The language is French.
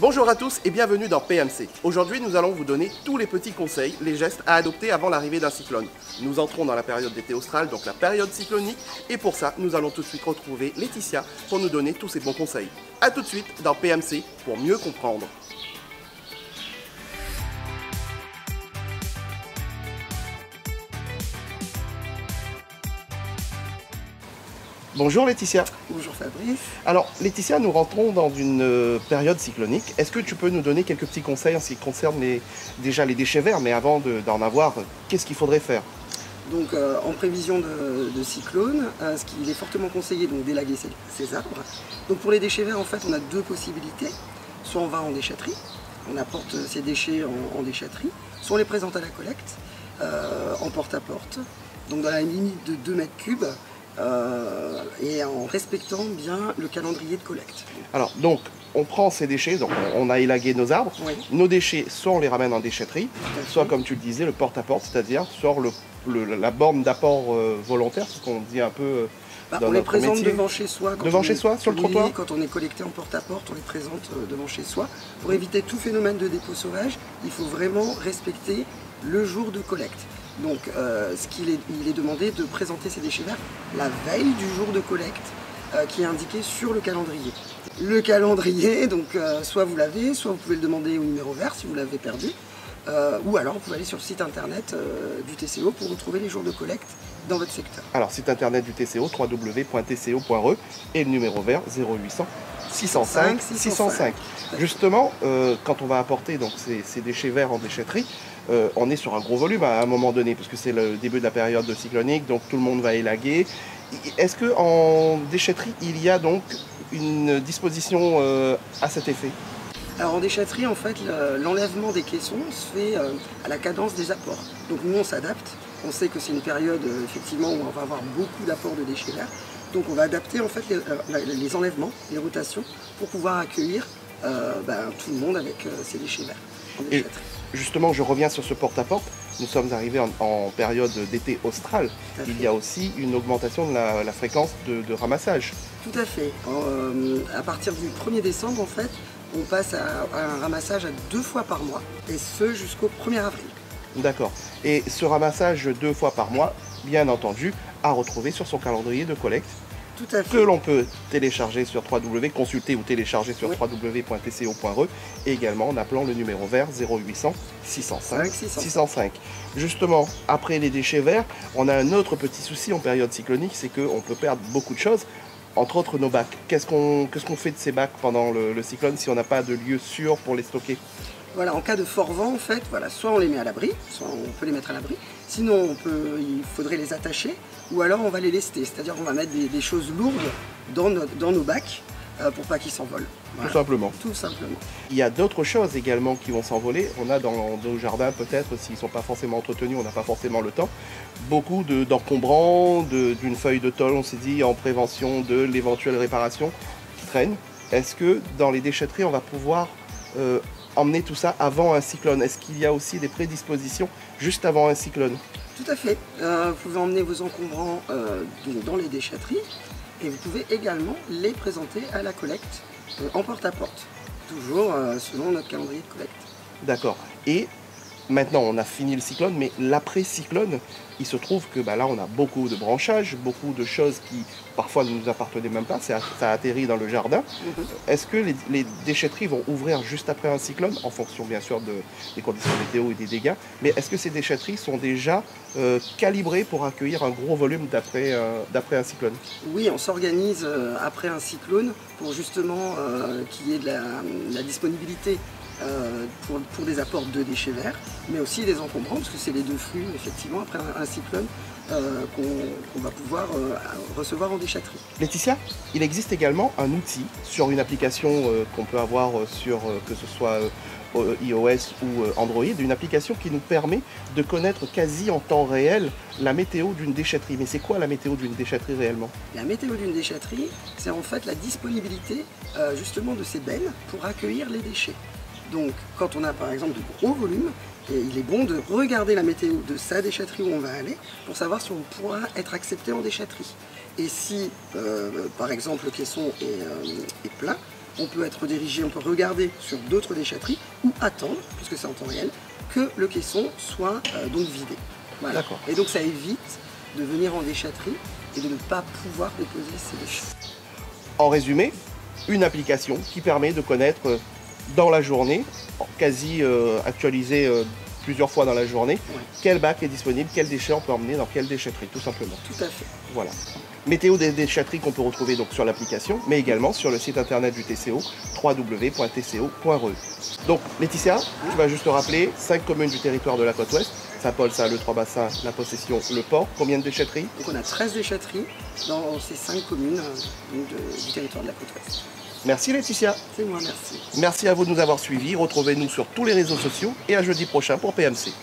Bonjour à tous et bienvenue dans PMC. Aujourd'hui, nous allons vous donner tous les petits conseils, les gestes à adopter avant l'arrivée d'un cyclone. Nous entrons dans la période d'été austral, donc la période cyclonique, et pour ça, nous allons tout de suite retrouver Laetitia pour nous donner tous ces bons conseils. A tout de suite dans PMC pour mieux comprendre. Bonjour Laetitia. Bonjour Fabrice. Alors Laetitia, nous rentrons dans une période cyclonique. Est-ce que tu peux nous donner quelques petits conseils en ce qui concerne déjà les déchets verts, mais avant d'en avoir, qu'est-ce qu'il faudrait faire? Donc en prévision de cyclone, ce qu'il est fortement conseillé d'élaguer ces arbres. Donc pour les déchets verts, en fait, on a deux possibilités. Soit on va en déchetterie, on apporte ces déchets en déchetterie, soit on les présente à la collecte, en porte-à-porte, donc dans la limite de 2 mètres cubes. Et en respectant bien le calendrier de collecte. Alors donc on prend ces déchets, donc on a élagué nos arbres, Oui. Nos déchets soit on les ramène en déchetterie, soit comme tu le disais le porte-à-porte, c'est-à-dire sur la borne d'apport volontaire, ce qu'on dit un peu dans on les notre présente métier. devant chez soi. Devant chez soi, sur le trottoir. Quand on est collecté en porte-à-porte, on les présente devant chez soi. Pour éviter tout phénomène de dépôt sauvage, il faut vraiment respecter le jour de collecte. Donc il est demandé de présenter ces déchets verts la veille du jour de collecte qui est indiqué sur le calendrier. Le calendrier, donc soit vous l'avez, soit vous pouvez le demander au numéro vert si vous l'avez perdu, ou alors vous pouvez aller sur le site internet du TCO pour retrouver les jours de collecte dans votre secteur. Alors site internet du TCO, www.tco.re et le numéro vert 0800 605 605. Justement, quand on va apporter donc, ces déchets verts en déchetterie, on est sur un gros volume à un moment donné, parce que c'est le début de la période cyclonique, donc tout le monde va élaguer. Est-ce qu'en déchetterie, il y a donc une disposition à cet effet? Alors en déchetterie, en fait, l'enlèvement des caissons se fait à la cadence des apports. Donc nous, on s'adapte. On sait que c'est une période, effectivement, où on va avoir beaucoup d'apports de déchets verts. Donc on va adapter en fait les enlèvements, les rotations, pour pouvoir accueillir tout le monde avec ces déchets verts en déchetterie. Et justement, je reviens sur ce porte-à-porte. Nous sommes arrivés en période d'été austral. Il y a aussi une augmentation de la fréquence de ramassage. Tout à fait. À partir du 1er décembre, en fait, on passe à un ramassage à 2 fois par mois, et ce jusqu'au 1er avril. D'accord. Et ce ramassage 2 fois par mois, bien entendu, à retrouver sur son calendrier de collecte. Tout à fait. Que l'on peut télécharger sur consulter ou télécharger sur www.tco.re et également en appelant le numéro vert 0800 605 605. Justement, après les déchets verts, on a un autre petit souci en période cyclonique, c'est qu'on peut perdre beaucoup de choses, entre autres nos bacs. Qu'est-ce qu'on fait de ces bacs pendant le cyclone si on n'a pas de lieu sûr pour les stocker? Voilà, en cas de fort vent, en fait, voilà, soit on les met à l'abri, soit on peut les mettre à l'abri. Sinon, il faudrait les attacher, ou alors on va les lester, c'est-à-dire qu'on va mettre des choses lourdes dans nos bacs pour pas qu'ils s'envolent. Voilà. Tout simplement. Tout simplement. Il y a d'autres choses également qui vont s'envoler. On a dans nos jardins, peut-être, s'ils ne sont pas forcément entretenus, on n'a pas forcément le temps, beaucoup d'encombrants, d'une feuille de tôle, on s'est dit, en prévention de l'éventuelle réparation qui traîne. Est-ce que dans les déchetteries, on va pouvoir emmener tout ça avant un cyclone? Est-ce qu'il y a aussi des prédispositions juste avant un cyclone? Tout à fait. Vous pouvez emmener vos encombrants dans les déchetteries et vous pouvez également les présenter à la collecte en porte-à-porte, toujours selon notre calendrier de collecte. D'accord. Et maintenant, on a fini le cyclone, mais l'après-cyclone, il se trouve que là, on a beaucoup de branchages, beaucoup de choses qui parfois ne nous appartenaient même pas, ça atterrit dans le jardin. Est-ce que les déchetteries vont ouvrir juste après un cyclone, en fonction bien sûr des conditions météo et des dégâts, mais est-ce que ces déchetteries sont déjà calibrées pour accueillir un gros volume d'après un cyclone? Oui, on s'organise après un cyclone pour justement qu'il y ait de la disponibilité pour des apports de déchets verts, mais aussi des encombrants, parce que c'est les deux flux, effectivement, après un cyclone qu'on va pouvoir recevoir en déchetterie. Laetitia, il existe également un outil sur une application qu'on peut avoir sur, que ce soit iOS ou Android, une application qui nous permet de connaître quasi en temps réel la météo d'une déchetterie. Mais c'est quoi la météo d'une déchetterie réellement? La météo d'une déchetterie, c'est en fait la disponibilité justement de ces bennes pour accueillir les déchets. Donc quand on a par exemple de gros volumes, il est bon de regarder la météo de sa déchetterie où on va aller pour savoir si on pourra être accepté en déchetterie. Et si par exemple le caisson est plein, on peut être dirigé, on peut regarder sur d'autres déchetteries ou attendre, puisque c'est en temps réel, que le caisson soit donc vidé. Voilà. Et donc ça évite de venir en déchetterie et de ne pas pouvoir déposer ces déchets. En résumé, une application qui permet de connaître dans la journée, quasi actualisée plusieurs fois dans la journée, quel bac est disponible, quel déchet on peut emmener dans quelle déchetterie, tout simplement. Tout à fait. Voilà. Météo des déchetteries qu'on peut retrouver donc sur l'application, mais également sur le site internet du TCO, www.tco.re. Donc Laetitia, tu vas juste rappeler 5 communes du territoire de la côte ouest, Saint-Paul, Le Trois-Bassins, La Possession, Le Port. Combien de déchetteries? Donc on a 13 déchetteries dans ces 5 communes du territoire de la côte ouest. Merci Laetitia. C'est moi, merci. Merci à vous de nous avoir suivis. Retrouvez-nous sur tous les réseaux sociaux et à jeudi prochain pour PMC.